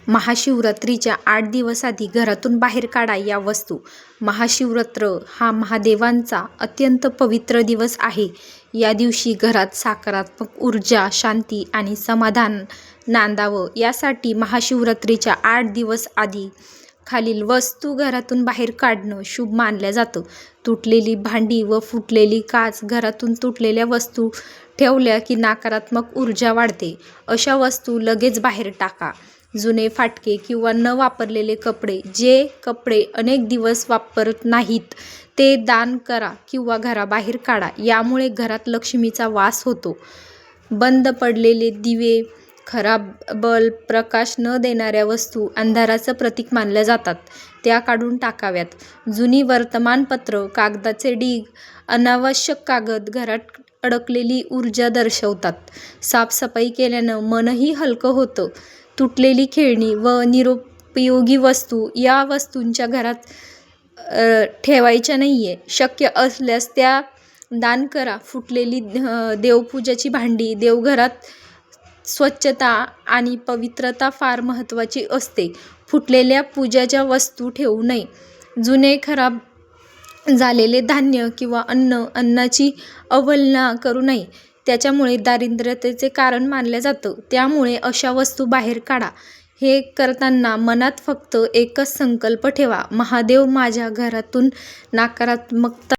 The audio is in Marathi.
महाशिवरात्रीच्या 8 दिवस आधी घरातून बाहेर काढा या वस्तू. महाशिवरात्र हा महादेवांचा अत्यंत पवित्र दिवस आहे. या दिवशी घरात सकारात्मक ऊर्जा, शांती आणि समाधान नांदावं यासाठी महाशिवरात्रीच्या 8 दिवस आधी खालील वस्तू घरातून बाहेर काढणं शुभ मानलं जातं. तुटलेली भांडी व फुटलेली काच. घरातून तुटलेल्या वस्तू ठेवल्या की नकारात्मक ऊर्जा वाढते. अशा वस्तू लगेच बाहेर टाका. जुने फाटके किंवा न वापरलेले कपडे. जे कपडे अनेक दिवस वापरत नाहीत ते दान करा किंवा घराबाहेर काढा. यामुळे घरात लक्ष्मीचा वास होतो. बंद पडलेले दिवे. खराब बल्ब, प्रकाश न देणाऱ्या वस्तू अंधाराचं प्रतीक मानल्या जातात, त्या काढून टाकाव्यात. जुनी वर्तमानपत्र, कागदाचे ढीग, अनावश्यक कागद घरात अडकलेली ऊर्जा दर्शवतात. साफसफाई केल्यानं मनही हलकं होतं. तुटलेली खेळणी व निरुपयोगी वस्तू या वस्तूंच्या घरात ठेवायच्या नाहीये. शक्य असल्यास त्या दान करा. फुटलेली देवपूजाची भांडी. देवघरात स्वच्छता आणि पवित्रता फार महत्त्वाची असते. फुटलेल्या पूजाच्या वस्तू ठेवू नये. जुने खराब झालेले धान्य किंवा अन्नाची अवहेलना करू नये. त्याच्यामुळे दारिद्र्यतेचे कारण मानलं जातं. त्यामुळे अशा वस्तू बाहेर काढा. हे करताना मनात फक्त एकच संकल्प ठेवा, महादेव माझ्या घरातून नकारात्मकता